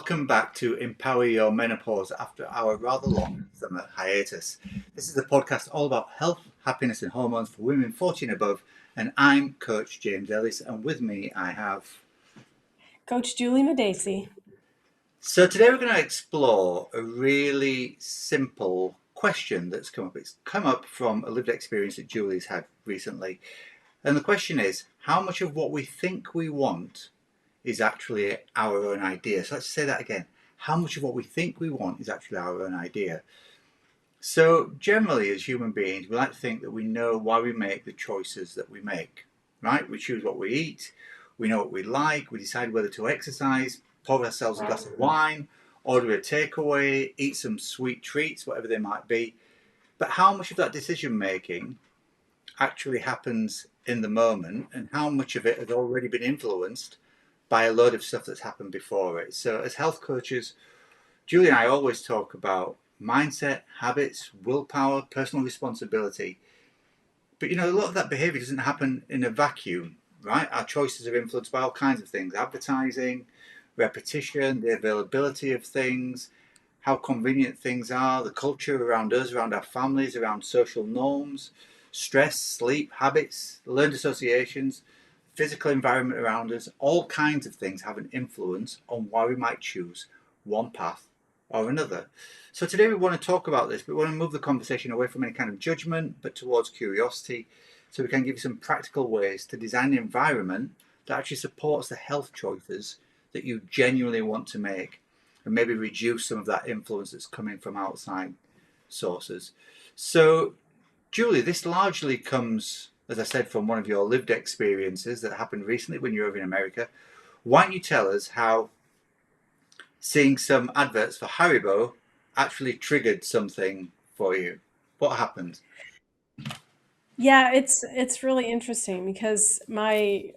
welcome back to Empower Your Menopause after our rather long summer hiatus. This is a podcast all about health, happiness, and hormones for women 40 and above. And I'm Coach James Ellis, and with me I have Coach Juli. So today we're going to explore a really simple question that's come up. It's come up from a lived experience that Julie's had recently. And the question is, how much of what we think we want is actually our own idea? So let's say that again. How much of what we think we want is actually our own idea? So generally, as human beings, we like to think that we know why we make the choices that we make, right? We choose what we eat, we know what we like, we decide whether to exercise, pour ourselves a glass of wine, order a takeaway, eat some sweet treats, whatever they might be. But how much of that decision making actually happens in the moment, and how much of it has already been influenced by a load of stuff that's happened before it? So as health coaches, Julie and I always talk about mindset, habits, willpower, personal responsibility. But a lot of that behavior doesn't happen in a vacuum, right? Our choices are influenced by all kinds of things: advertising, repetition, the availability of things, how convenient things are, the culture around us, around our families, around social norms, stress, sleep, habits, learned associations, physical environment around us. All kinds of things have an influence on why we might choose one path or another. So today we want to talk about this, but we want to move the conversation away from any kind of judgment, but towards curiosity, so we can give you some practical ways to design an environment that actually supports the health choices that you genuinely want to make, and maybe reduce some of that influence that's coming from outside sources. So, Julie, this largely comes, as I said, from one of your lived experiences that happened recently when you were over in America. Why don't you tell us how seeing some adverts for Haribo actually triggered something for you? What happened? Yeah, it's really interesting because my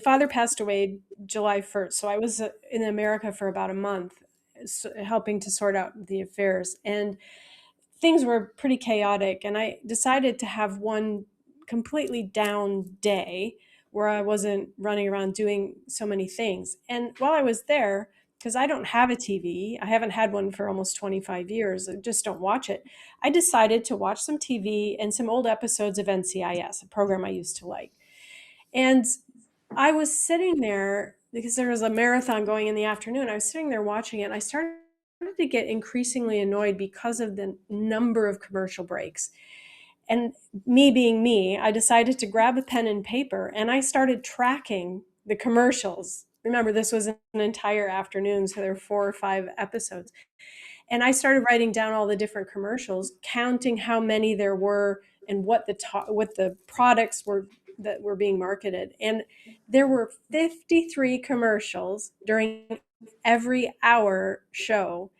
father passed away July 1st. So I was in America for about a month, helping to sort out the affairs, and things were pretty chaotic, and I decided to have one completely down day where I wasn't running around doing so many things. And while I was there, because I don't have a TV, I haven't had one for almost 25 years, I just don't watch it. I decided to watch some TV and some old episodes of NCIS, a program I used to like. And I was sitting there because there was a marathon going in the afternoon. I was sitting there watching it, and I started to get increasingly annoyed because of the number of commercial breaks. And me being me, I decided to grab a pen and paper and I started tracking the commercials. Remember, this was an entire afternoon, so there were 4 or 5 episodes. And I started writing down all the different commercials, counting how many there were and what the products were that were being marketed. And there were 53 commercials during every hour show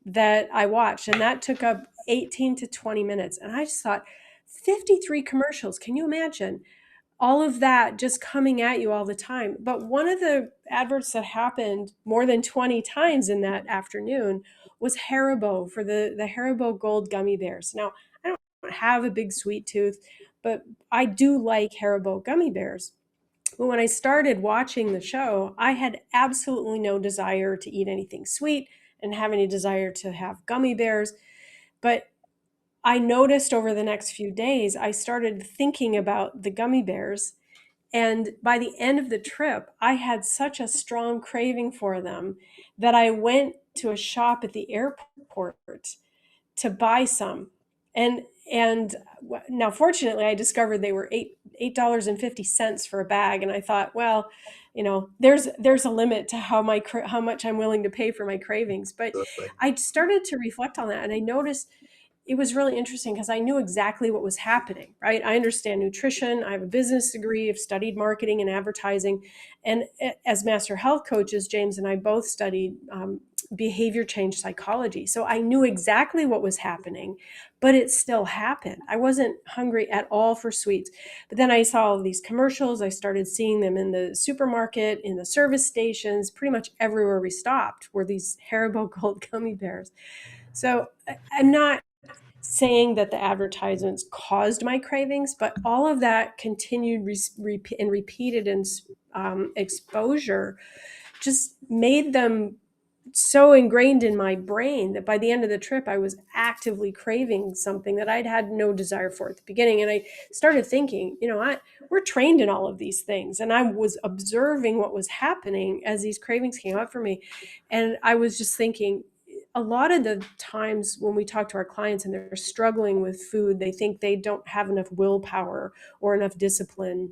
that I watched, and that took up 18 to 20 minutes. And I just thought, 53 commercials. Can you imagine all of that just coming at you all the time? But one of the adverts that happened more than 20 times in that afternoon was Haribo, for the Haribo Gold gummy bears. Now, I don't have a big sweet tooth, but I do like Haribo gummy bears. But when I started watching the show, I had absolutely no desire to eat anything sweet and have any desire to have gummy bears. But I noticed over the next few days, I started thinking about the gummy bears. And by the end of the trip, I had such a strong craving for them that I went to a shop at the airport to buy some. And and now, fortunately, I discovered they were $8.50 for a bag, and I thought, well, there's a limit to how much I'm willing to pay for my cravings. But I started to reflect on that, and I noticed it was really interesting because I knew exactly what was happening, right? I understand nutrition. I have a business degree. I've studied marketing and advertising. And as master health coaches, James and I both studied behavior change psychology. So I knew exactly what was happening, but it still happened. I wasn't hungry at all for sweets. But then I saw all these commercials. I started seeing them in the supermarket, in the service stations, pretty much everywhere we stopped were these Haribo Gold gummy bears. So I'm not saying that the advertisements caused my cravings, but all of that continued and repeated and exposure just made them so ingrained in my brain that by the end of the trip, I was actively craving something that I'd had no desire for at the beginning. And I started thinking, we're trained in all of these things. And I was observing what was happening as these cravings came up for me. And I was just thinking, a lot of the times when we talk to our clients and they're struggling with food, they think they don't have enough willpower or enough discipline.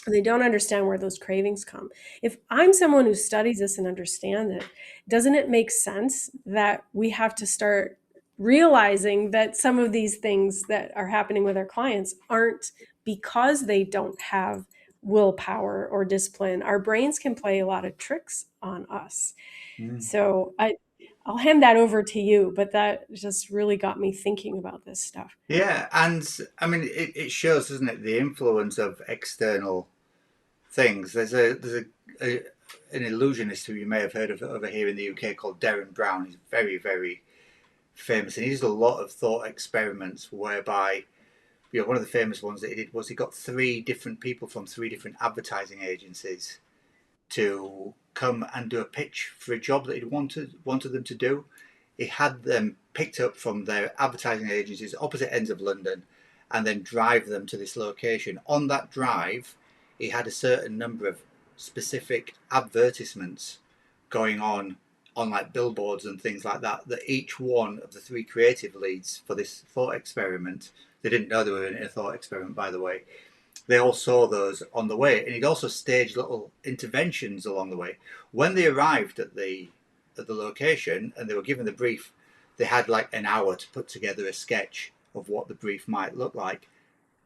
They don't understand where those cravings come. If I'm someone who studies this and understands it, doesn't it make sense that we have to start realizing that some of these things that are happening with our clients aren't because they don't have willpower or discipline? Our brains can play a lot of tricks on us. Mm. So I'll hand that over to you, but that just really got me thinking about this stuff. Yeah, and I mean, it shows, doesn't it, the influence of external things. There's an illusionist who you may have heard of over here in the UK called Derren Brown. He's very, very famous, and he does a lot of thought experiments whereby, one of the famous ones that he did was he got three different people from three different advertising agencies to come and do a pitch for a job that he wanted them to do. He had them picked up from their advertising agencies opposite ends of London and then drive them to this location. On that drive, he had a certain number of specific advertisements going on like billboards and things like that, that each one of the three creative leads for this thought experiment, they didn't know they were in a thought experiment, by the way, they all saw those on the way, and he'd also staged little interventions along the way. When they arrived at the location and they were given the brief, they had like an hour to put together a sketch of what the brief might look like.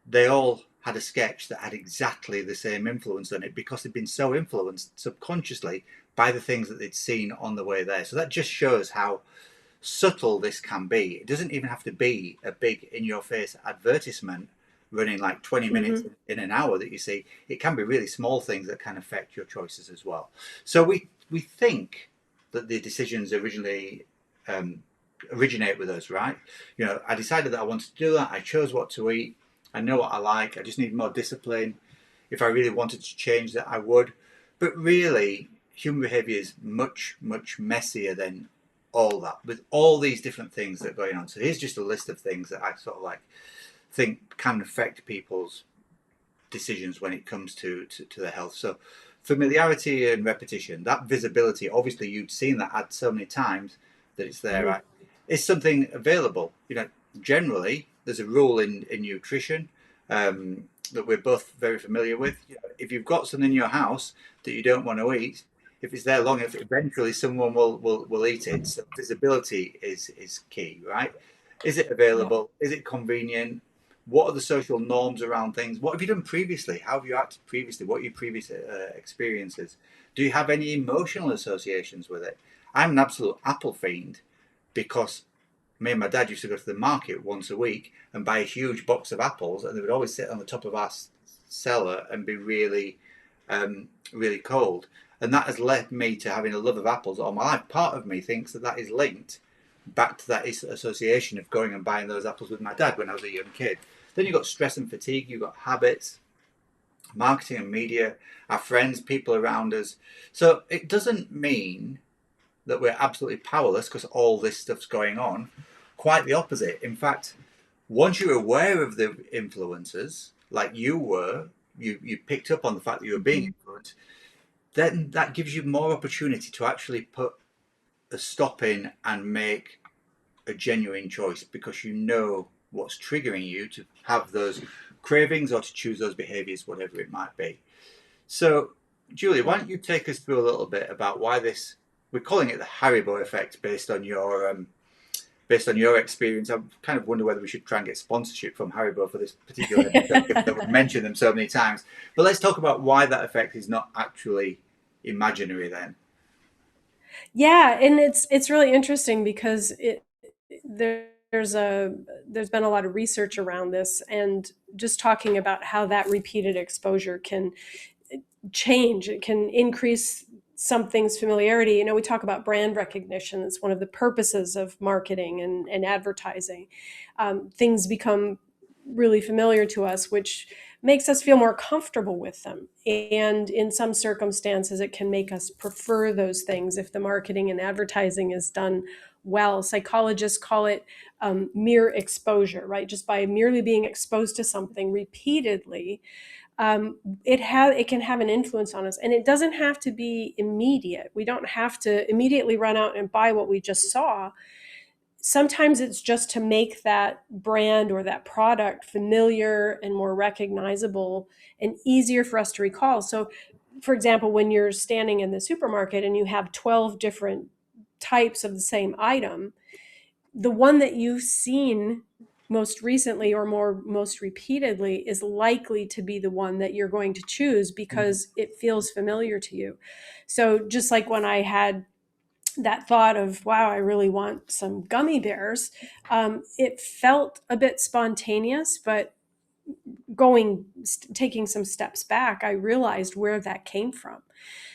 They all had a sketch that had exactly the same influence on it because they'd been so influenced subconsciously by the things that they'd seen on the way there. So that just shows how subtle this can be. It doesn't even have to be a big in your face advertisement running like 20 minutes Mm-hmm. in an hour that you see. It can be really small things that can affect your choices as well. So we think that the decisions um, originate with us, right? I decided that I wanted to do that. I chose what to eat. I know what I like. I just need more discipline. If I really wanted to change that, I would. But really, human behavior is much, much messier than all that, with all these different things that are going on. So here's just a list of things that I sort of like think can affect people's decisions when it comes to their health. So familiarity and repetition, that visibility, obviously you'd seen that ad so many times that it's there, Mm-hmm. right? Is something available? Generally there's a rule in nutrition that we're both very familiar with. If you've got something in your house that you don't want to eat, if it's there long enough, eventually someone will eat it. So visibility is key, right? Is it Yep. available? Is it convenient? What are the social norms around things? What have you done previously? How have you acted previously? What are your previous experiences? Do you have any emotional associations with it? I'm an absolute apple fiend because me and my dad used to go to the market once a week and buy a huge box of apples, and they would always sit on the top of our cellar and be really, really cold. And that has led me to having a love of apples all my life. Part of me thinks that that is linked back to that association of going and buying those apples with my dad when I was a young kid. Then you've got stress and fatigue, you've got habits, marketing and media, our friends, people around us. So it doesn't mean that we're absolutely powerless because all this stuff's going on. Quite the opposite. In fact, once you're aware of the influences, like you were, you picked up on the fact that you were being Mm-hmm. influenced, then that gives you more opportunity to actually put a stop in and make a genuine choice because you know what's triggering you to have those cravings or to choose those behaviors, whatever it might be. So, Julie, why don't you take us through a little bit about why this? We're calling it the Haribo effect based on your experience. I kind of wonder whether we should try and get sponsorship from Haribo for this particular episode, given that we've mentioned them so many times. But let's talk about why that effect is not actually imaginary. Then, Yeah, and it's really interesting because there's a there's been a lot of research around this, and just talking about how that repeated exposure can change, it can increase something's familiarity. We talk about brand recognition. It's one of the purposes of marketing and advertising. Things become really familiar to us, which makes us feel more comfortable with them. And in some circumstances, it can make us prefer those things if the marketing and advertising is done well. Psychologists call it mere exposure, right? Just by merely being exposed to something repeatedly, it can have an influence on us, and it doesn't have to be immediate. We don't have to immediately run out and buy what we just saw. Sometimes it's just to make that brand or that product familiar and more recognizable and easier for us to recall. So, for example, when you're standing in the supermarket and you have 12 different types of the same item, the one that you've seen most recently or most repeatedly is likely to be the one that you're going to choose because it feels familiar to you. So just like when I had that thought of, wow, I really want some gummy bears, it felt a bit spontaneous, but taking some steps back, I realized where that came from.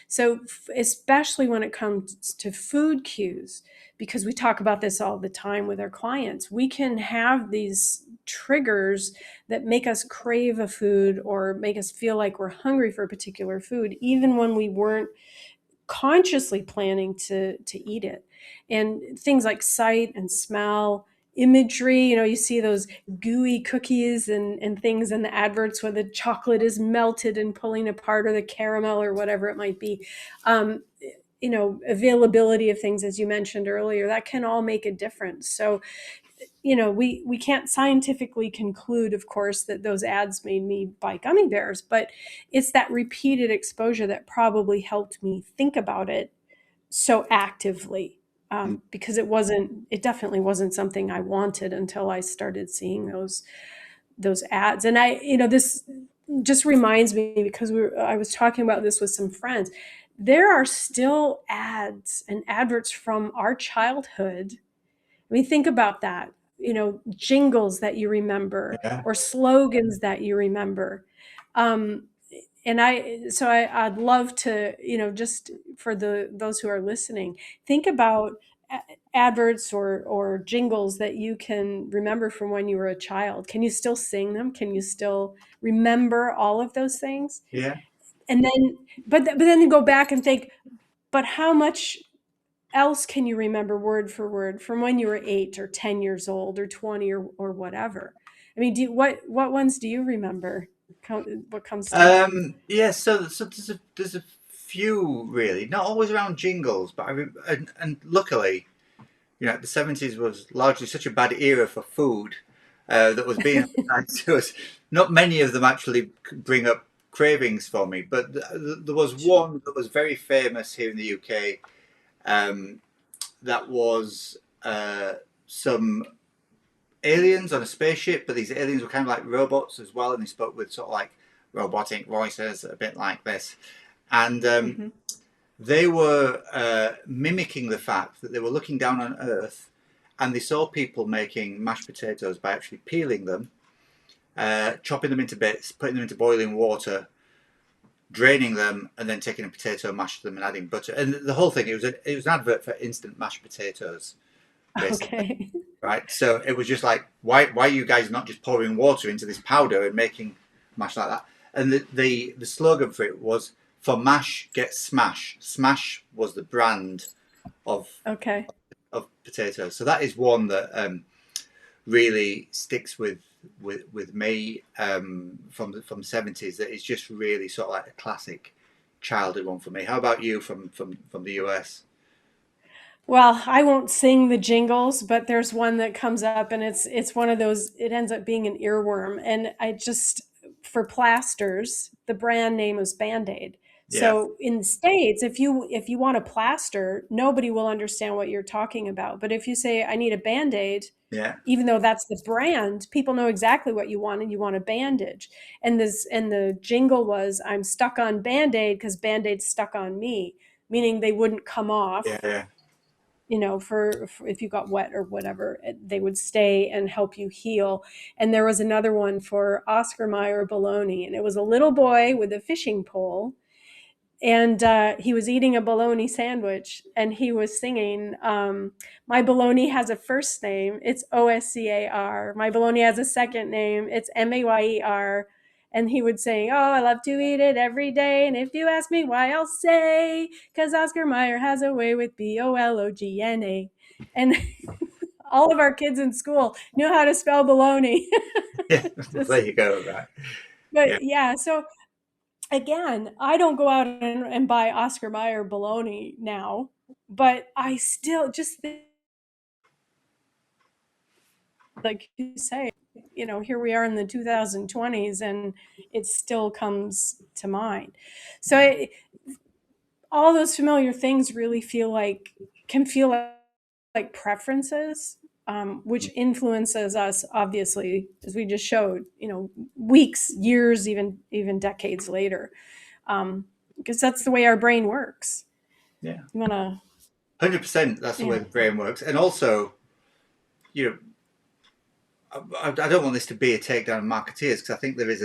So, especially when it comes to food cues, because we talk about this all the time with our clients, we can have these triggers that make us crave a food or make us feel like we're hungry for a particular food, even when we weren't consciously planning to eat it. And things like sight and smell, imagery, you see those gooey cookies and things in the adverts where the chocolate is melted and pulling apart, or the caramel or whatever it might be. Availability of things, as you mentioned earlier, that can all make a difference. So we can't scientifically conclude, of course, that those ads made me buy gummy bears, but it's that repeated exposure that probably helped me think about it so actively, because it definitely wasn't something I wanted until I started seeing those ads. And this just reminds me, because I was talking about this with some friends. There are still ads and adverts from our childhood. I mean, think about that. Jingles that you remember Yeah. or slogans that you remember. Um, and I'd love to, just for those who are listening, think about adverts or jingles that you can remember from when you were a child. Can you still sing them? Can you still remember all of those things? Yeah. And then, but then you go back and think, but how much else can you remember word for word from when you were 8 or 10 years old or 20 or whatever? I mean, what ones do you remember? What comes to mind? Yeah. So there's a few really, not always around jingles, but and luckily, the '70s was largely such a bad era for food that was being advertised to us. Not many of them actually bring up cravings for me, but there was one that was very famous here in the UK. Um, that was some aliens on a spaceship, but these aliens were kind of like robots as well, and they spoke with sort of like robotic voices, a bit like this. And Hmm. they were mimicking the fact that they were looking down on Earth and they saw people making mashed potatoes by actually peeling them, chopping them into bits, putting them into boiling water, draining them, and then taking a potato, mashing them, and adding butter. And the whole thing, it was an advert for instant mashed potatoes, basically. Okay. Right? So it was just like, why are you guys not just pouring water into this powder and making mash like that? And the slogan for it was, for mash, get smash. Smash was the brand of Okay. of potatoes. So that is one that really sticks with me from '70s. That is just really sort of like a classic childhood one for me. How about you from the US? Well, I won't sing the jingles, but there's one that comes up, and it's one of those. It ends up being an earworm, and I just for plasters, the brand name is Band-Aid. Yeah, So in the States, if you want a plaster, nobody will understand what you're talking about. But if you say I need a Band-Aid, yeah, even though that's the brand, people know exactly what you want, and you want a bandage. And the jingle was, I'm stuck on Band-Aid because Band-Aid's stuck on me, meaning they wouldn't come yeah, off, yeah, for if you got wet or whatever, they would stay and help you heal. And there was another one for Oscar Mayer bologna, and it was a little boy with a fishing pole, and he was eating a bologna sandwich, and he was singing, my bologna has a first name, it's Oscar. My bologna has a second name, it's Mayer. And he would say, "Oh, I love to eat it every day. And if you ask me why, I'll say, because Oscar Mayer has a way with Bologna." And all of our kids in school knew how to spell bologna. Yeah, there Just, you go. Right. Yeah. but yeah, so again, I don't go out and buy Oscar Mayer bologna now, but I still just think, like you say, here we are in the 2020s and it still comes to mind. So all those familiar things really can feel like preferences, which influences us, obviously, as we just showed, weeks, years, even decades later, because that's the way our brain works. Yeah. You want to, 100%. That's the way yeah. the brain works. And also, you know, I don't want this to be a takedown of marketeers because I think there is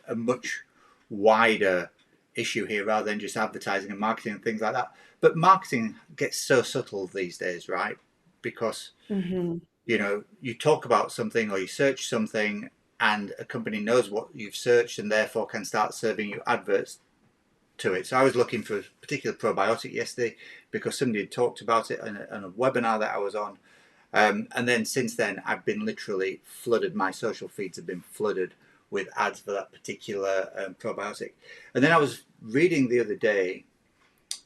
a much wider issue here rather than just advertising and marketing and things like that. But marketing gets so subtle these days, right? Because Hmm. you talk about something or you search something, and a company knows what you've searched and therefore can start serving you adverts to it. So I was looking for a particular probiotic yesterday because somebody had talked about it on a webinar that I was on. And then since then, I've been literally flooded. My social feeds have been flooded with ads for that particular probiotic. And then I was reading the other day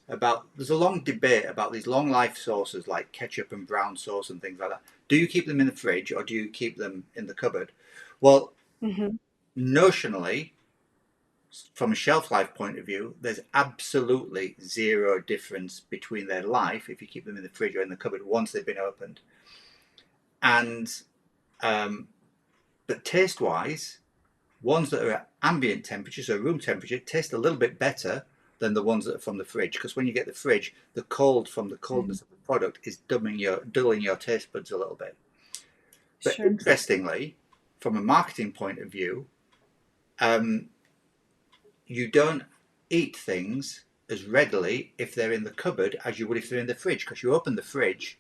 about there's a long debate about these long life sauces like ketchup and brown sauce and things like that. Do you keep them in the fridge or do you keep them in the cupboard? Well, Hmm. notionally, from a shelf life point of view, there's absolutely zero difference between their life if you keep them in the fridge or in the cupboard once they've been opened. And um, but taste wise, ones that are at ambient temperature, so room temperature, taste a little bit better than the ones that are from the fridge. Because when you get the fridge, the cold from the coldness of the product is dulling your taste buds a little bit. But Sure. interestingly, from a marketing point of view, um, you don't eat things as readily if they're in the cupboard as you would if they're in the fridge. Because you open the fridge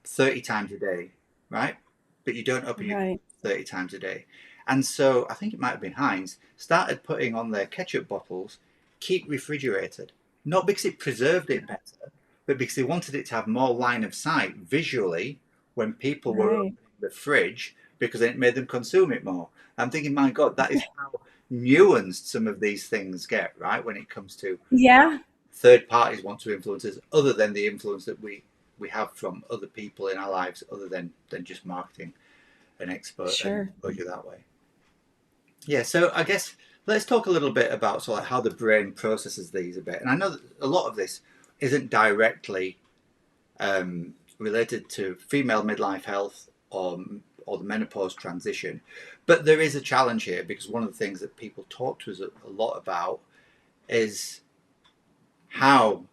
30 times a day, right? But you don't open your Right. 30 times a day. And so I think it might have been Heinz started putting on their ketchup bottles, keep refrigerated. Not because it preserved it better, but because they wanted it to have more line of sight visually when people were Right. opening the fridge because it made them consume it more. I'm thinking, my God, that is how nuanced some of these things get, right? When it comes to Yeah. third parties want to influence us other than the influence that we have from other people in our lives other than just marketing and Sure. exposure that way. Yeah, so I guess let's talk a little bit about sort of how the brain processes these a bit. And I know that a lot of this isn't directly related to female midlife health or the menopause transition, but there is a challenge here because one of the things that people talk to us a lot about is how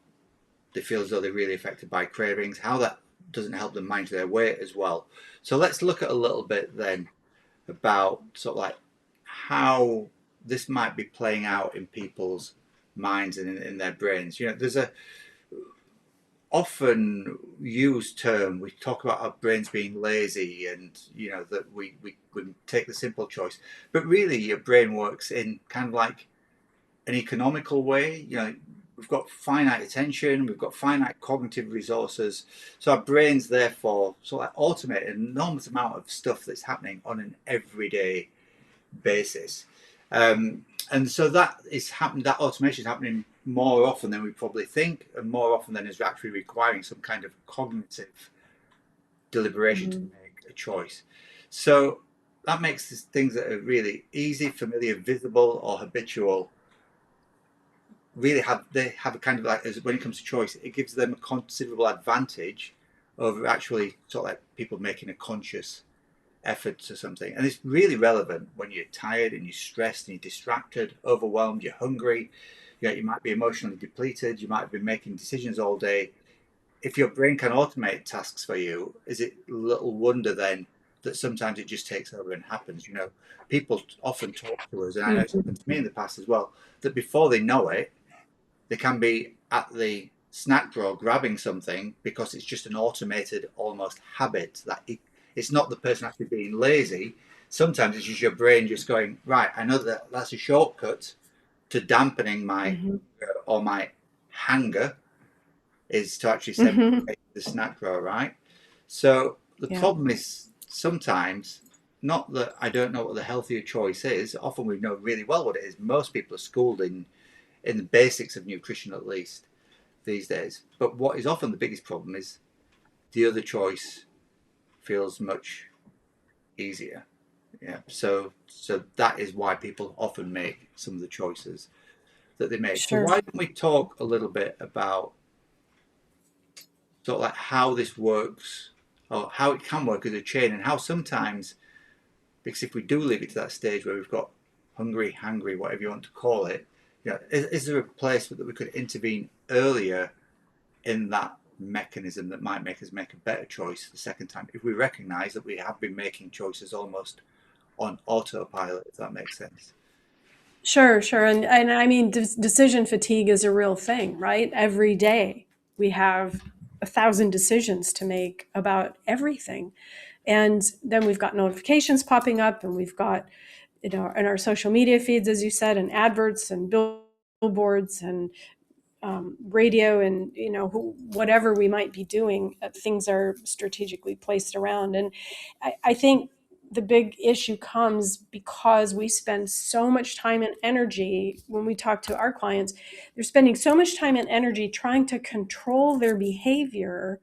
they feel as though they're really affected by cravings, how that doesn't help them manage their weight as well. So let's look at a little bit then about sort of like how this might be playing out in people's minds and in their brains. There's a often used term we talk about our brains being lazy and that we take the simple choice, but really your brain works in kind of like an economical way. We've got finite attention, we've got finite cognitive resources, so our brains therefore sort of automate an enormous amount of stuff that's happening on an everyday basis. And so that is happening. That automation is happening more often than we probably think, and more often than is actually requiring some kind of cognitive deliberation to Hmm. make a choice. So that makes things that are really easy, familiar, visible, or habitual really have a kind of like, as when it comes to choice, it gives them a considerable advantage over actually sort of like people making a conscious effort to something. And it's really relevant when you're tired and you're stressed and you're distracted, overwhelmed, you're hungry, you might be emotionally depleted, you might have been making decisions all day. If your brain can automate tasks for you, is it little wonder then that sometimes it just takes over and happens? People often talk to us, and I know it's happened to me in the past as well, that before they know it, they can be at the snack drawer grabbing something because it's just an automated almost habit that it's not the person actually being lazy, Sometimes it's just your brain just going, right, I know that that's a shortcut to dampening my Hmm. or my hunger is to actually send Hmm. me to the snack drawer, right? So the Yeah, problem is sometimes not that I don't know what the healthier choice is. Often we know really well what it is. Most people are schooled in the basics of nutrition at least these days. But what is often the biggest problem is the other choice feels much easier. Yeah. So that is why people often make some of the choices that they make. So sure. why don't we talk a little bit about sort of like how this works or how it can work as a chain and how sometimes because if we do leave it to that stage where we've got hungry, hangry, whatever you want to call it, is there a place that we could intervene earlier in that mechanism that might make us make a better choice the second time if we recognise that we have been making choices almost on autopilot, if that makes sense. Sure, sure. And I mean, decision fatigue is a real thing, right? Every day we have 1,000 decisions to make about everything. And then we've got notifications popping up, and we've got, in our social media feeds, as you said, and adverts and billboards and radio, and whatever we might be doing, things are strategically placed around. And I think the big issue comes because we spend so much time and energy when we talk to our clients. They're spending so much time and energy trying to control their behavior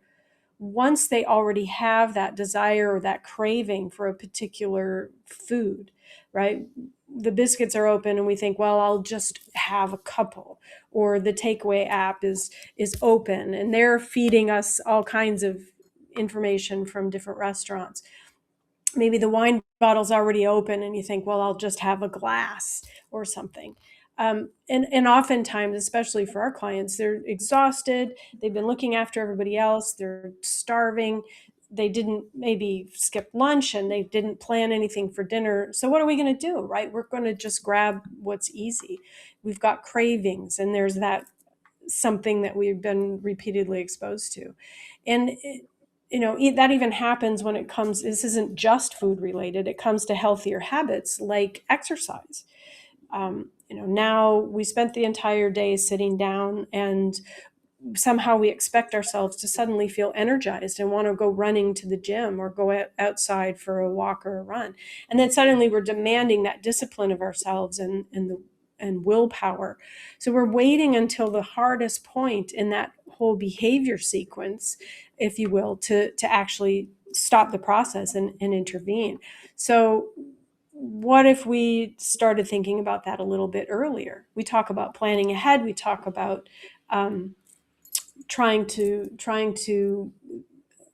once they already have that desire or that craving for a particular food, right? The biscuits are open and we think, well, I'll just have a couple. Or the takeaway app is open and they're feeding us all kinds of information from different restaurants. Maybe the wine bottle's already open and you think, well, I'll just have a glass or something. And oftentimes, especially for our clients, they're exhausted. They've been looking after everybody else. They're starving. They didn't maybe skip lunch and they didn't plan anything for dinner. So what are we going to do, right? We're going to just grab what's easy. We've got cravings, and there's that something that we've been repeatedly exposed to. And that even happens when it comes, this isn't just food related, it comes to healthier habits like exercise. Now we spent the entire day sitting down, and somehow we expect ourselves to suddenly feel energized and want to go running to the gym or go outside for a walk or a run. And then suddenly we're demanding that discipline of ourselves and willpower. So we're waiting until the hardest point in that whole behavior sequence, if you will, to actually stop the process and intervene. So what if we started thinking about that a little bit earlier? We talk about planning ahead. We talk about trying to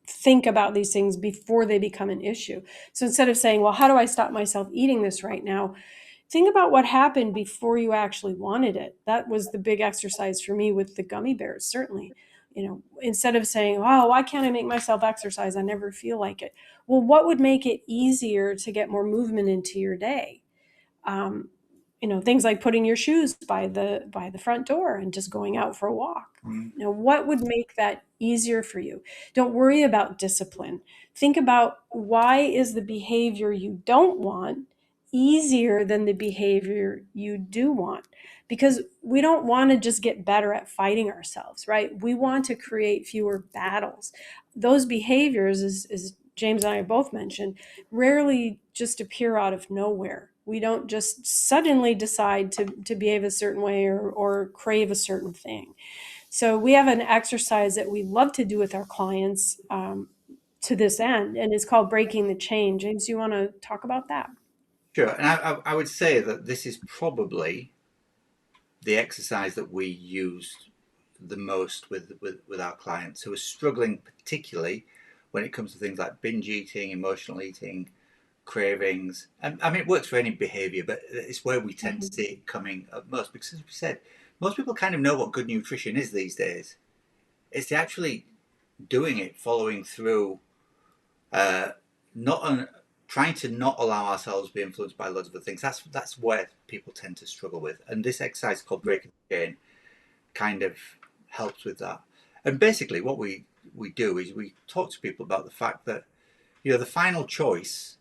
think about these things before they become an issue. So instead of saying, well, how do I stop myself eating this right now? Think about what happened before you actually wanted it. That was the big exercise for me with the gummy bears, certainly. Instead of saying, oh, why can't I make myself exercise? I never feel like it. Well, what would make it easier to get more movement into your day? Um, things like putting your shoes by the front door and just going out for a walk. Mm. What would make that easier for you? Don't worry about discipline. Think about, why is the behavior you don't want easier than the behavior you do want? Because we don't want to just get better at fighting ourselves, right? We want to create fewer battles. Those behaviors, as James and I have both mentioned, rarely just appear out of nowhere. We don't just suddenly decide to behave a certain way or crave a certain thing. So we have an exercise that we love to do with our clients, to this end, and it's called breaking the chain. James, do you want to talk about that? Sure. And I would say that this is probably the exercise that we use the most with our clients who are struggling, particularly when it comes to things like binge eating, emotional eating, cravings. And I mean, it works for any behavior, but it's where we tend to Mhm. see it coming up most because, as we said, most people kind of know what good nutrition is these days. It's actually doing it, following through, uh, not on, trying to not allow ourselves to be influenced by loads of other things. That's where people tend to struggle with. And this exercise called breaking the chain kind of helps with that. And basically, what we do is we talk to people about the fact that the final choice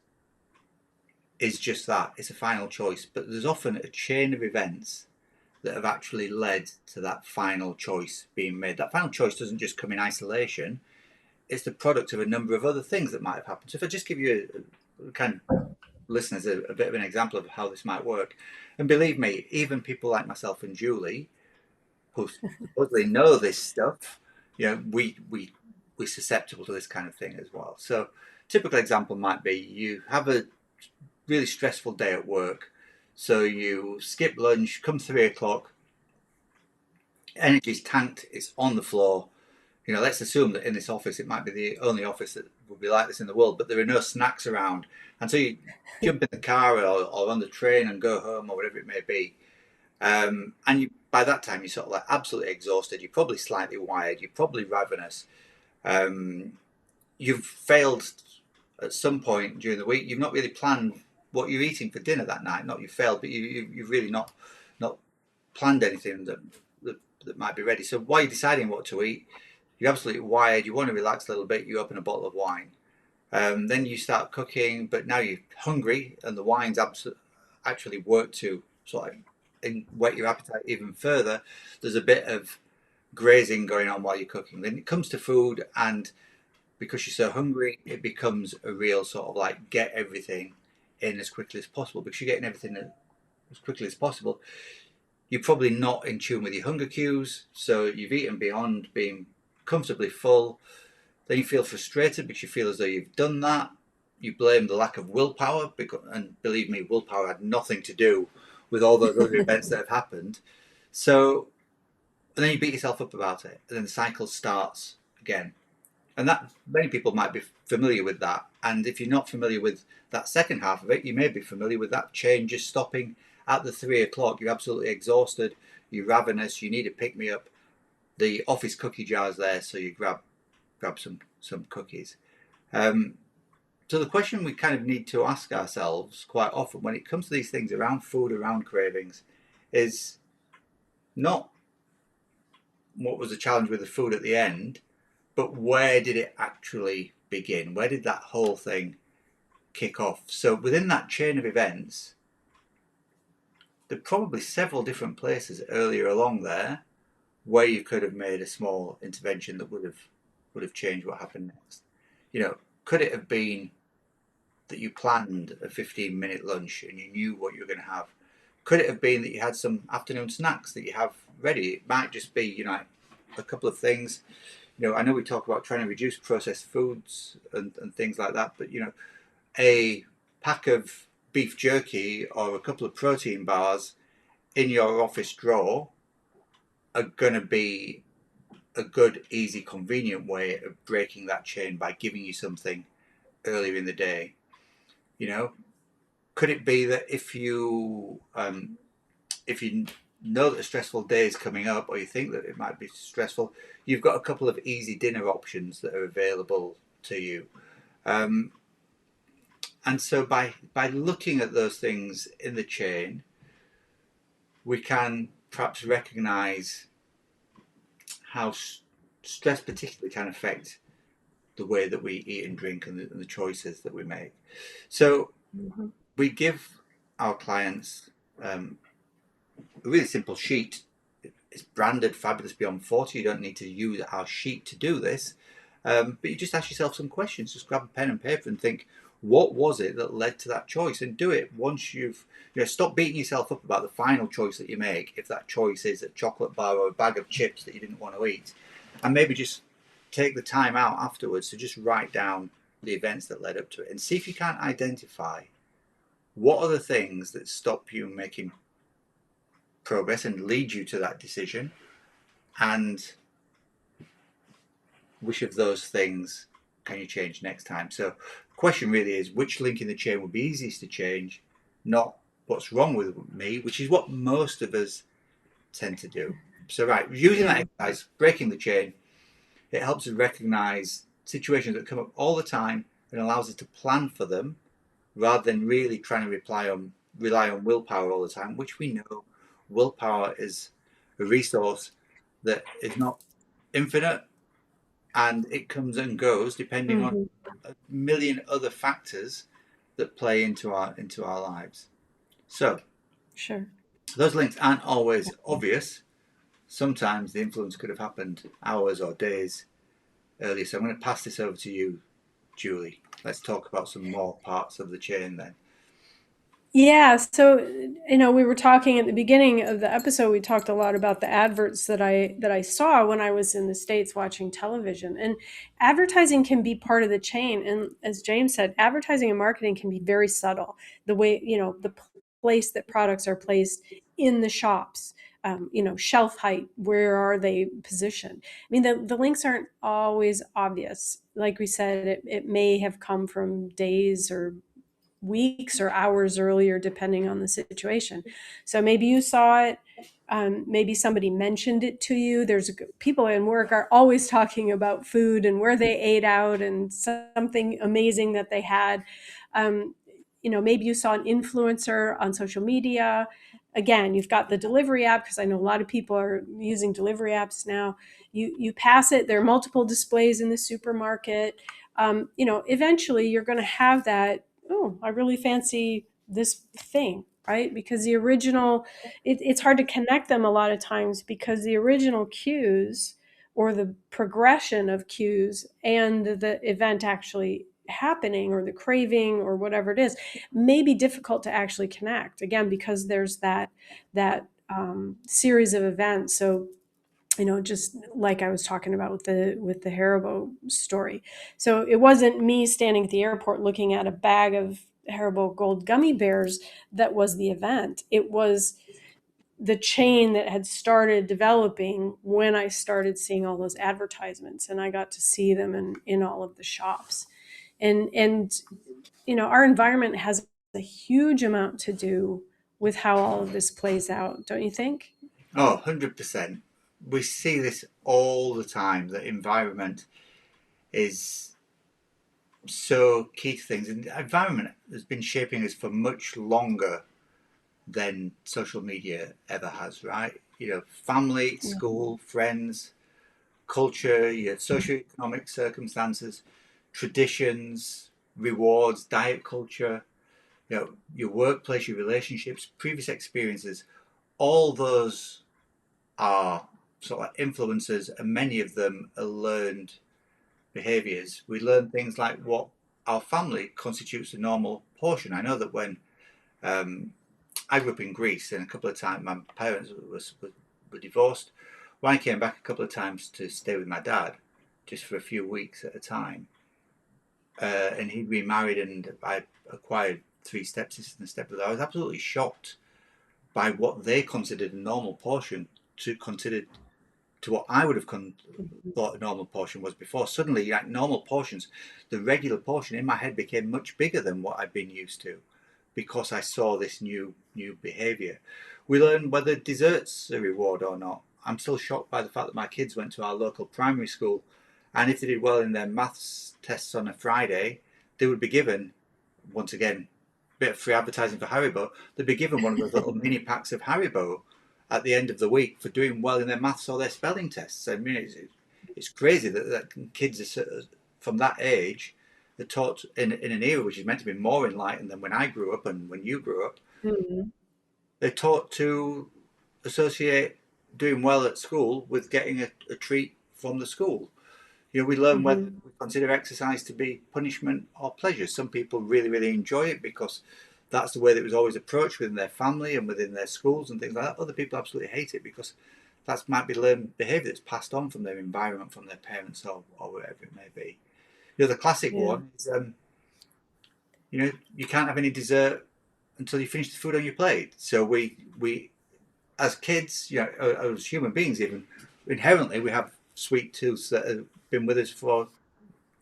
is just that. It's a final choice. But there's often a chain of events that have actually led to that final choice being made. That final choice doesn't just come in isolation, it's the product of a number of other things that might have happened. So if I just give you a kind of listeners a bit of an example of how this might work, and believe me, even people like myself and Julie, who supposedly know this stuff, we're susceptible to this kind of thing as well. So typical example might be you have a really stressful day at work, so you skip lunch, come 3 o'clock, energy's tanked, it's on the floor. Let's assume that in this office, it might be the only office that would be like this in the world, but there are no snacks around. And so you jump in the car or on the train and go home or whatever it may be. And by that time, you're sort of like absolutely exhausted. You're probably slightly wired. You're probably ravenous. Um, you've failed at some point during the week. You've not really planned what you're eating for dinner that night. Not you failed, but you've really not planned anything that might be ready. So while you're deciding what to eat, you're absolutely wired. You want to relax a little bit. You open a bottle of wine. Then you start cooking, but now you're hungry, and the wine's actually worked to sort of whet your appetite even further. There's a bit of grazing going on while you're cooking. Then it comes to food, and because you're so hungry, it becomes a real sort of like get everything in as quickly as possible. Because you're getting everything as quickly as possible, you're probably not in tune with your hunger cues, so you've eaten beyond being comfortably full. Then you feel frustrated because you feel as though you've done that. You blame the lack of willpower, and believe me, willpower had nothing to do with all those other events that have happened. So, and then you beat yourself up about it, and then the cycle starts again. And that many people might be familiar with that. And if you're not familiar with that second half of it, you may be familiar with that chain just stopping at the 3 o'clock. You're absolutely exhausted, you're ravenous, you need a pick me up. The office cookie jar's there, so you grab some cookies. Um, so the question we kind of need to ask ourselves quite often when it comes to these things around food, around cravings, is not what was the challenge with the food at the end, but where did it actually begin? Where did that whole thing kick off? So within that chain of events, there are probably several different places earlier along there where you could have made a small intervention that would have changed what happened next. Could it have been that you planned a 15-minute lunch and you knew what you were going to have? Could it have been that you had some afternoon snacks that you have ready? It might just be, a couple of things. I know we talk about trying to reduce processed foods and things like that, but a pack of beef jerky or a couple of protein bars in your office drawer are going to be a good, easy, convenient way of breaking that chain by giving you something earlier in the day. You know, could it be that if you know that a stressful day is coming up, or you think that it might be stressful, you've got a couple of easy dinner options that are available to you. Um, and so by looking at those things in the chain, we can perhaps recognise how stress particularly can affect the way that we eat and drink and the choices that we make. So Mhm. we give our clients a really simple sheet. It's branded Fabulous Beyond 40. You don't need to use our sheet to do this. But you just ask yourself some questions. Just grab a pen and paper and think, what was it that led to that choice? And do it once stop beating yourself up about the final choice that you make. If that choice is a chocolate bar or a bag of chips that you didn't want to eat, and maybe just take the time out afterwards to just write down the events that led up to it and see if you can't identify what are the things that stop you making progress and lead you to that decision, and which of those things can you change next time? So the question really is, which link in the chain would be easiest to change, not what's wrong with me, which is what most of us tend to do. So right, using that Yeah. exercise, breaking the chain, it helps us recognize situations that come up all the time and allows us to plan for them rather than really trying to rely on willpower all the time, which we know willpower is a resource that is not infinite, and it comes and goes depending on Mhm. a million other factors that play into our lives. So Sure. those links aren't always obvious. Sometimes the influence could have happened hours or days earlier. So I'm going to pass this over to you, Julie. Let's talk about some more parts of the chain then. Yeah, so we were talking at the beginning of the episode. We talked a lot about the adverts that I saw when I was in the States watching television. And advertising can be part of the chain. And as James said, advertising and marketing can be very subtle. The way, the place that products are placed in the shops, shelf height, where are they positioned? I mean, the links aren't always obvious. Like we said, it may have come from days or weeks or hours earlier, depending on the situation. So maybe you saw it. Maybe somebody mentioned it to you. People in work are always talking about food and where they ate out and something amazing that they had. Maybe you saw an influencer on social media. Again, you've got the delivery app, because I know a lot of people are using delivery apps now. You pass it. There are multiple displays in the supermarket. Eventually you're going to have that. Oh, I really fancy this thing, right? Because it's hard to connect them a lot of times, because the original cues or the progression of cues and the event actually happening, or the craving or whatever it is, may be difficult to actually connect, again, because there's that series of events. So just like I was talking about with the Haribo story. So it wasn't me standing at the airport looking at a bag of Haribo Gold gummy bears that was the event. It was the chain that had started developing when I started seeing all those advertisements, and I got to see them in all of the shops. And our environment has a huge amount to do with how all of this plays out, don't you think? Oh, 100%. We see this all the time. The environment is so key to things. And the environment has been shaping us for much longer than social media ever has, right? Family, school, friends, culture, your socioeconomic circumstances, traditions, rewards, diet culture, your workplace, your relationships, previous experiences, all those are sort of influences, and many of them are learned behaviors. We learn things like what our family constitutes a normal portion. I know that when um, I grew up in Greece, and a couple of times my parents were divorced. When I came back a couple of times to stay with my dad, just for a few weeks at a time, and he'd remarried, and I acquired three stepsisters and a stepbrother, I was absolutely shocked by what they considered a normal portion to what I would have thought a normal portion was before. Suddenly, like normal portions, the regular portion in my head became much bigger than what I'd been used to, because I saw this new behaviour. We learn whether desserts a reward or not. I'm still shocked by the fact that my kids went to our local primary school, and if they did well in their maths tests on a Friday, they would be given, once again, a bit of free advertising for Haribo, they'd be given one of those little mini packs of Haribo at the end of the week for doing well in their maths or their spelling tests. I mean, it's crazy that kids are, from that age, are taught in an era which is meant to be more enlightened than when I grew up and when you grew up. Mhm. They're taught to associate doing well at school with getting a treat from the school. We learn whether Mhm. we consider exercise to be punishment or pleasure. Some people really, really enjoy it because that's the way that it was always approached within their family and within their schools and things like that. Other people absolutely hate it because that might be learned behaviour that's passed on from their environment, from their parents, or whatever it may be. The classic Yeah. one is, you can't have any dessert until you finish the food on your plate. So we as kids, as human beings, even inherently, we have sweet tooths that have been with us for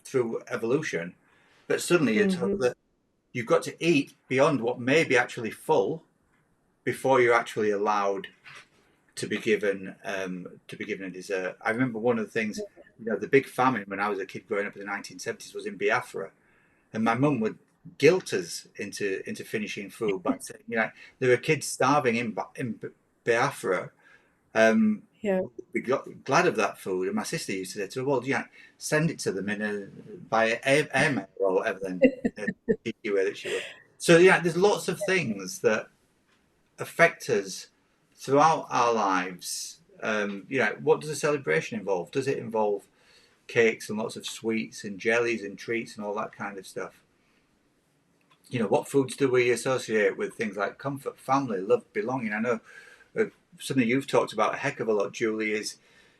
through evolution. But suddenly you're told Mhm. that you've got to eat beyond what may be actually full before you're actually allowed to be given a dessert. I remember one of the things, the big famine when I was a kid growing up in the 1970s was in Biafra, and my mum would guilt us into finishing food by saying, there are kids starving in Biafra. Yeah. be glad of that food. And my sister used to say to her, well, yeah, send it to them in a by airmail or whatever. Then cheeky way that she was. So yeah, there's lots of things that affect us throughout our lives. What does a celebration involve? Does it involve cakes and lots of sweets and jellies and treats and all that kind of stuff? What foods do we associate with things like comfort, family, love, belonging? I know uh, something you've talked about a heck of a lot, Julie, is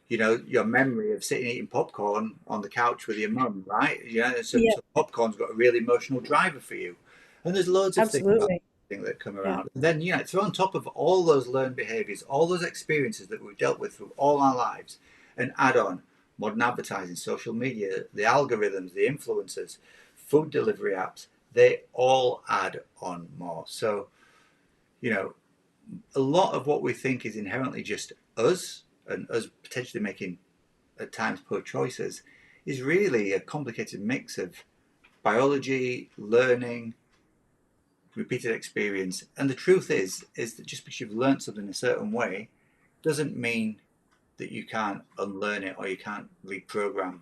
your memory of sitting eating popcorn on the couch with your mum, right? Yeah, So popcorn's got a really emotional driver for you, and there's loads of things absolutely. that come Yeah. around. And then throw on top of all those learned behaviours, all those experiences that we've dealt with through all our lives, and add on modern advertising, social media, the algorithms, the influencers, food delivery apps. They all add on more. So you know a lot of what we think is inherently just us and us potentially making at times poor choices is really a complicated mix of biology, learning, repeated experience. And the truth is that just because you've learned something a certain way doesn't mean that you can't unlearn it or you can't reprogram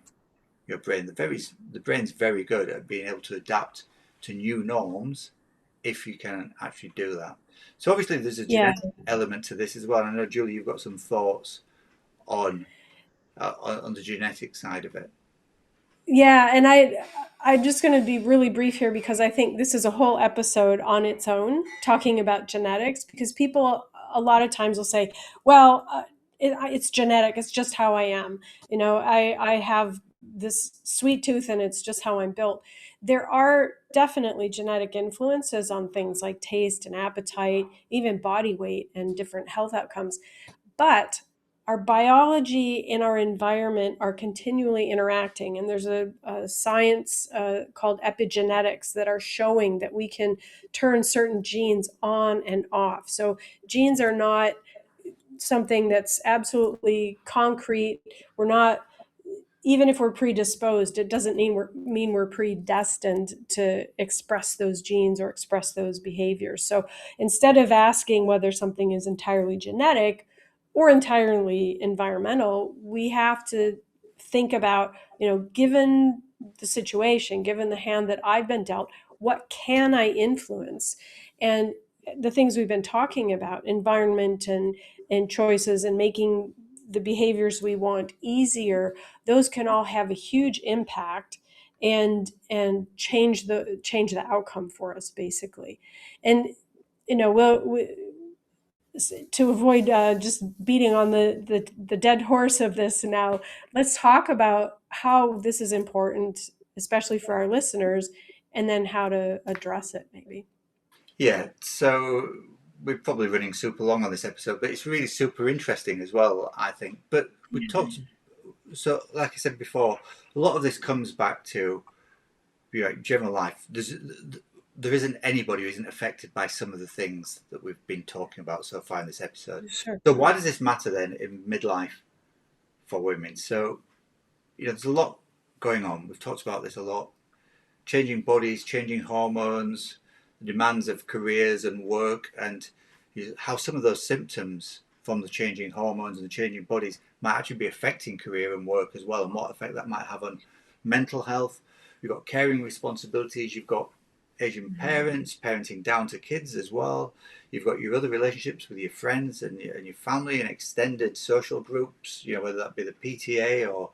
your brain. The brain's very good at being able to adapt to new norms if you can actually do that. So obviously there's a Yeah. genetic element to this as well. I know Julie, you've got some thoughts on on the genetic side of it. Yeah, and I'm just going to be really brief here because I think this is a whole episode on its own talking about genetics because people a lot of times will say, "Well, it's genetic. It's just how I am." I have this sweet tooth and it's just how I'm built. There are definitely genetic influences on things like taste and appetite, even body weight and different health outcomes. But our biology and our environment are continually interacting. And there's a science called epigenetics that are showing that we can turn certain genes on and off. So genes are not something that's absolutely concrete. We're not, even if we're predisposed, it doesn't mean we're predestined to express those genes or express those behaviors. So instead of asking whether something is entirely genetic or entirely environmental, we have to think about, given the situation, given the hand that I've been dealt, what can I influence? And the things we've been talking about, environment and choices and making the behaviors we want easier, those can all have a huge impact and change the outcome for us basically. And to avoid just beating on the dead horse of this now, let's talk about how this is important, especially for our listeners, and then how to address it maybe. Yeah, so we're probably running super long on this episode, but it's really super interesting as well, I think. But we talked, so like I said before, a lot of this comes back to general life. There isn't anybody who isn't affected by some of the things that we've been talking about so far in this episode. Sure. So why does this matter then in midlife for women? So there's a lot going on. We've talked about this a lot. Changing bodies, changing hormones, the demands of careers and work, and how some of those symptoms from the changing hormones and the changing bodies might actually be affecting career and work as well, and what effect that might have on mental health. You've got caring responsibilities, you've got Asian parents, parenting down to kids as well. You've got your other relationships with your friends and your family and extended social groups, whether that be the PTA or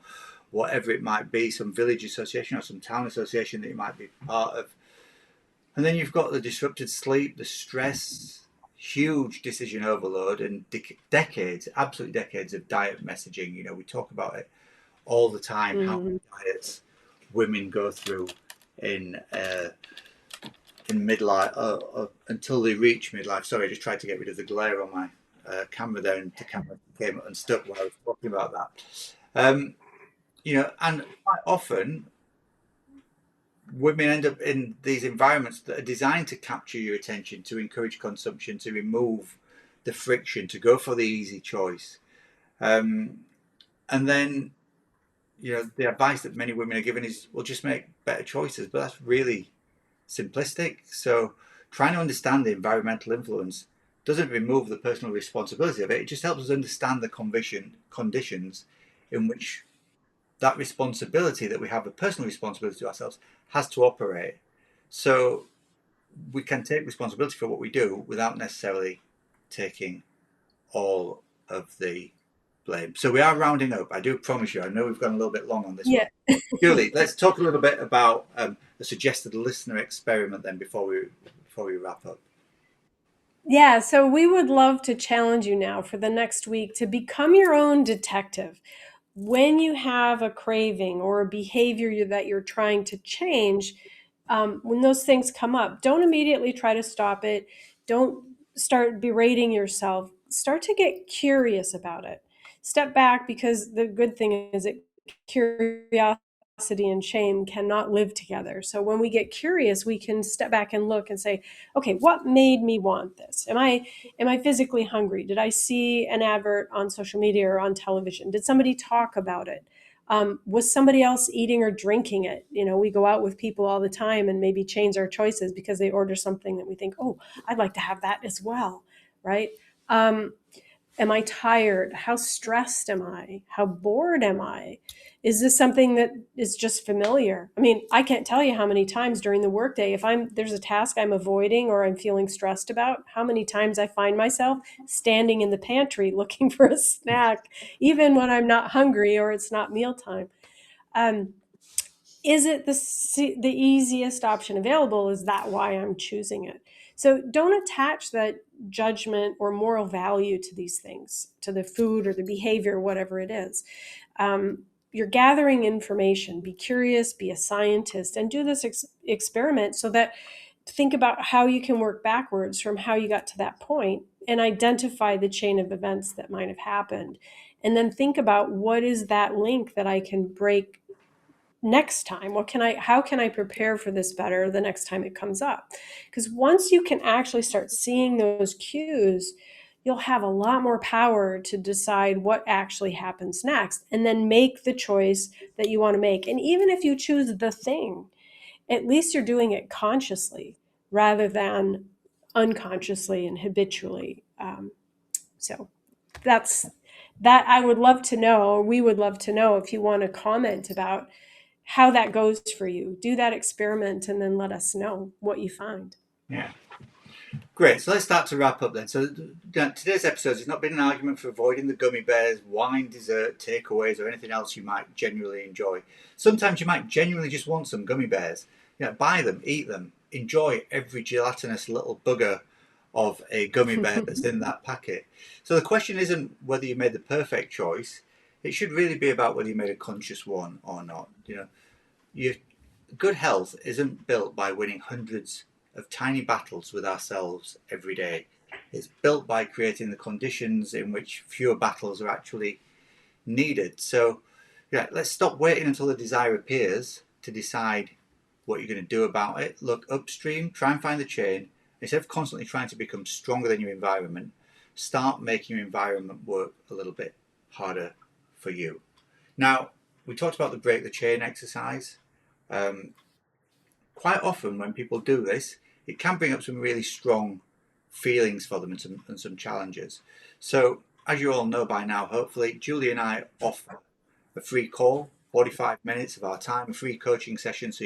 whatever it might be, some village association or some town association that you might be part of. And then you've got the disrupted sleep, the stress, huge decision overload, and decades, absolute decades of diet messaging. We talk about it all the time, how Mhm. many diets women go through in in midlife until they reach midlife. Sorry, I just tried to get rid of the glare on my camera there, and the camera came unstuck while I was talking about that. And quite often women end up in these environments that are designed to capture your attention, to encourage consumption, to remove the friction, to go for the easy choice. Um, and then, the advice that many women are given is, well, just make better choices. But that's really simplistic. So trying to understand the environmental influence doesn't remove the personal responsibility of it. It just helps us understand the conditions in which that responsibility that we have, a personal responsibility to ourselves, has to operate. So we can take responsibility for what we do without necessarily taking all of the blame. So we are rounding up. I do promise you. I know we've gone a little bit long on this one. Yeah. Julie, let's talk a little bit about the suggested listener experiment then before we wrap up. Yeah, so we would love to challenge you now for the next week to become your own detective. When you have a craving or a behavior that you're trying to change, when those things come up, don't immediately try to stop it. Don't start berating yourself. Start to get curious about it. Step back, because the good thing is that curiosity and shame cannot live together. So when we get curious, we can step back and look and say, okay, what made me want this? Am I physically hungry? Did I see an advert on social media or on television? Did somebody talk about it? Was somebody else eating or drinking it? We go out with people all the time and maybe change our choices because they order something that we think, oh, I'd like to have that as well, right? Am I tired? How stressed am I? How bored am I? Is this something that is just familiar? I mean, I can't tell you how many times during the workday, if there's a task I'm avoiding or I'm feeling stressed about, how many times I find myself standing in the pantry looking for a snack, even when I'm not hungry or it's not mealtime. Um, is it the easiest option available? Is that why I'm choosing it? So don't attach that judgment or moral value to these things, to the food or the behavior, whatever it is. You're gathering information. Be curious, be a scientist, and do this experiment so that think about how you can work backwards from how you got to that point and identify the chain of events that might have happened. And then think about, what is that link that I can break next time? How can I prepare for this better the next time it comes up? Because once you can actually start seeing those cues, you'll have a lot more power to decide what actually happens next and then make the choice that you want to make. And even if you choose the thing, at least you're doing it consciously rather than unconsciously and habitually. So that's that. I would love to know, or we would love to know, if you want to comment about how that goes for you. Do that experiment and then let us know what you find. Yeah. Great. So let's start to wrap up then. So today's episode has not been an argument for avoiding the gummy bears, wine, dessert, takeaways, or anything else you might genuinely enjoy. Sometimes you might genuinely just want some gummy bears. Buy them, eat them, enjoy every gelatinous little bugger of a gummy bear that's in that packet. So the question isn't whether you made the perfect choice. It should really be about whether you made a conscious one or not. Your good health isn't built by winning hundreds of tiny battles with ourselves every day. It's built by creating the conditions in which fewer battles are actually needed. So, let's stop waiting until the desire appears to decide what you're going to do about it. Look upstream, try and find the chain. Instead of constantly trying to become stronger than your environment, start making your environment work a little bit harder for you. Now, we talked about the break the chain exercise. Um, Quite often when people do this, it can bring up some really strong feelings for them and some challenges. So, as you all know by now, hopefully, Julie and I offer a free call, 45 minutes of our time, a free coaching session, so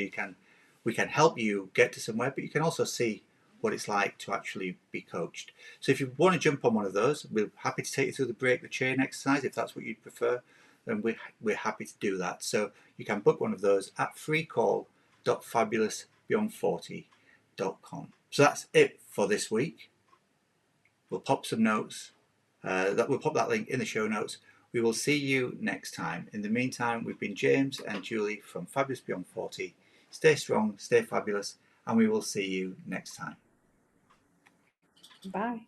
we can help you get to somewhere, but you can also see what it's like to actually be coached. So if you want to jump on one of those, we're happy to take you through the break the chain exercise. If that's what you'd prefer, then we're happy to do that. So you can book one of those at freecall.fabulousbeyond40.com. So that's it for this week. We'll pop some notes. We'll pop that link in the show notes. We will see you next time. In the meantime, we've been James and Julie from Fabulous Beyond 40. Stay strong, stay fabulous, and we will see you next time. Bye.